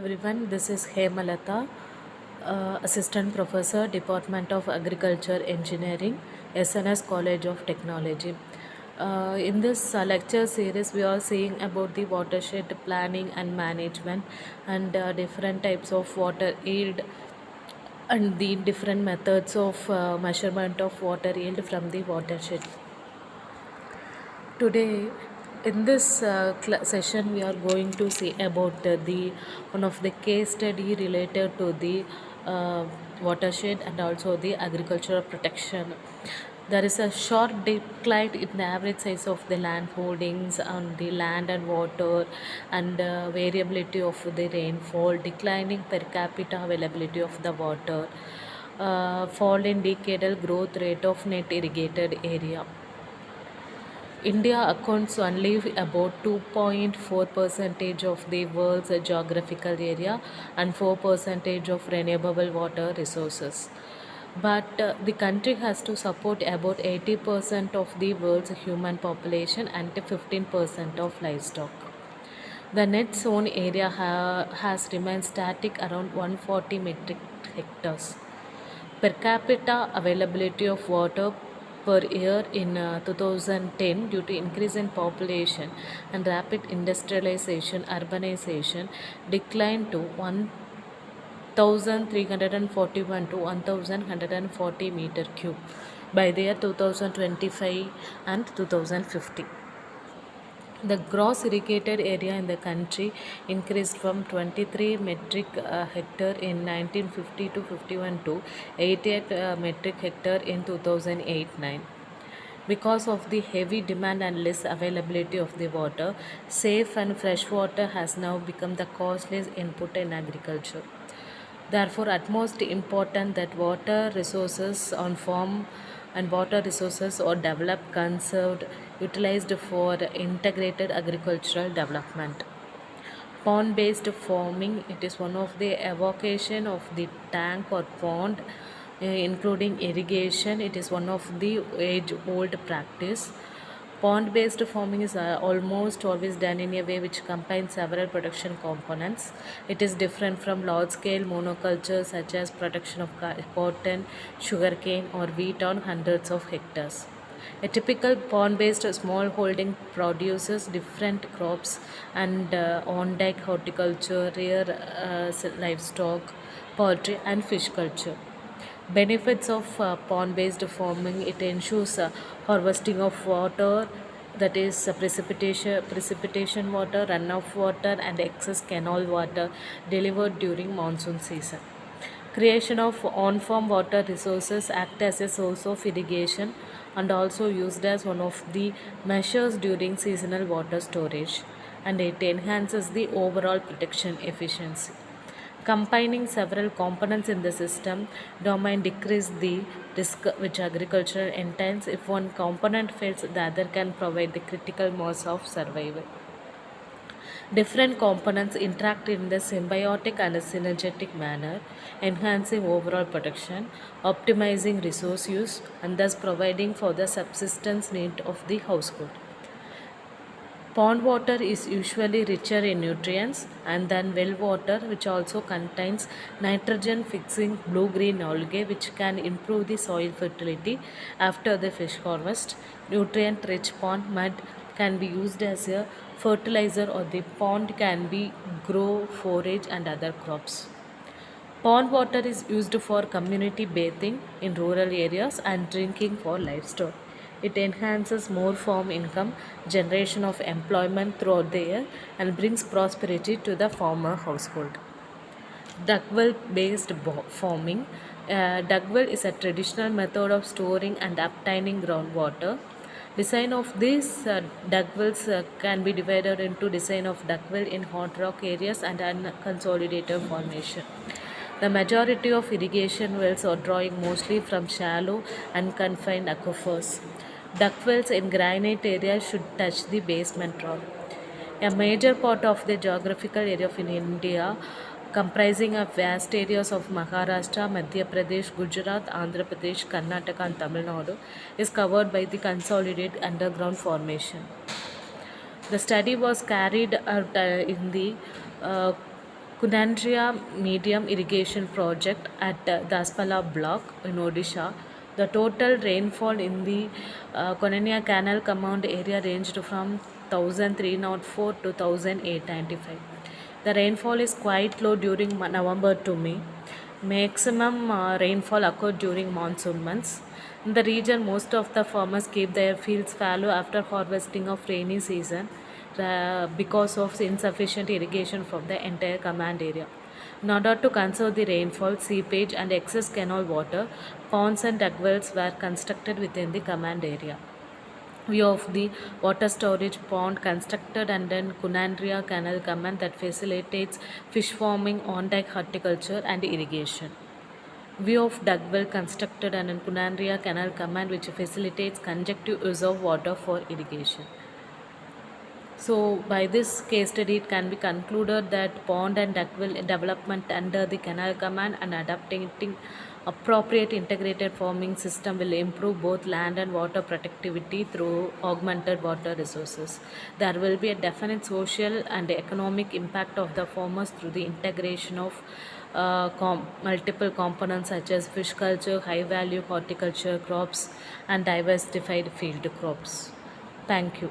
everyone. This is Hemalata, Assistant Professor, Department of Agriculture Engineering, SNS College of Technology. In this lecture series, we are seeing about the watershed planning and management and different types of water yield and the different methods of measurement of water yield from the watershed. Today, in this session, we are going to see about the one of the case study related to the watershed and also the agricultural protection. There is a sharp decline in the average size of the land holdings on the land and water, and variability of the rainfall, declining per capita availability of the water, fall in decadal growth rate of net irrigated area. India accounts only about 2.4 percentage of the world's geographical area and 4 percentage of renewable water resources. But the country has to support about 80% of the world's human population and 15% of livestock. The net zone area has remained static around 140 metric hectares. Per capita availability of water per year in 2010 due to increase in population and rapid industrialization urbanization declined to 1341 to 1140 meter cube by the year 2025 and 2050. The gross irrigated area in the country increased from 23 metric hectare in 1950 to 51 to 88 metric hectare in 2008-9. Because of the heavy demand and less availability of the water, safe and fresh water has now become the costliest input in agriculture. Therefore, utmost important that water resources on farm and water resources are developed, conserved, utilized for integrated agricultural development. Pond-based farming, it is one of the evocation of the tank or pond, including irrigation. It is one of the age-old practice. Pond-based farming is almost always done in a way which combines several production components. It is different from large-scale monocultures such as production of cotton, sugarcane, or wheat on hundreds of hectares. A typical pond-based small holding produces different crops and on-deck horticulture, rare livestock, poultry, and fish culture. Benefits of pond-based farming: it ensures harvesting of water, that is precipitation water, runoff water, and excess canal water delivered during monsoon season. Creation of on-farm water resources act as a source of irrigation and also used as one of the measures during seasonal water storage, and it enhances the overall protection efficiency. Combining several components in the system domain decrease the risk which agriculture entails. If one component fails, the other can provide the critical mass of survival. Different components interact in the symbiotic and synergetic manner, enhancing overall protection, optimizing resource use, and thus providing for the subsistence need of the household. Pond water is usually richer in nutrients and than well water, which also contains nitrogen fixing blue green algae, which can improve the soil fertility after the fish harvest. Nutrient rich pond mud can be used as a fertilizer, or the pond can be grow forage and other crops. Pond water is used for community bathing in rural areas and drinking for livestock. It enhances more farm income, generation of employment throughout the year, and brings prosperity to the farmer household. Duckwell based farming. Duckwell is a traditional method of storing and obtaining groundwater. Design of these duckwells can be divided into design of duckwell in hot rock areas and unconsolidated formation. The majority of irrigation wells are drawing mostly from shallow and confined aquifers. Duckwells in granite areas should touch the basement rock. A major part of the geographical area of India, comprising of vast areas of Maharashtra, Madhya Pradesh, Gujarat, Andhra Pradesh, Karnataka, and Tamil Nadu, is covered by the consolidated underground formation. The study was carried out in the uh, Kunandria Medium Irrigation Project at Daspala Block in Odisha. The total rainfall in the Konania Canal Command area ranged from 1304 to 1895. The rainfall is quite low during November to May. Maximum rainfall occurred during monsoon months. In the region, most of the farmers keep their fields fallow after harvesting of rainy season because of insufficient irrigation from the entire command area. In order to conserve the rainfall, seepage, and excess canal water, ponds and ductwells were constructed within the command area. View of the water storage pond constructed under Kunandria Canal Command that facilitates fish farming, on-dike horticulture, and irrigation. View of duckbill constructed under Kunandria Canal Command which facilitates conjunctive use of water for irrigation. So, by this case study, it can be concluded that pond and duckbill development under the canal command and adapting appropriate integrated farming system will improve both land and water productivity through augmented water resources. There will be a definite social and economic impact of the farmers through the integration of multiple components such as fish culture, high value horticulture crops, and diversified field crops. Thank you.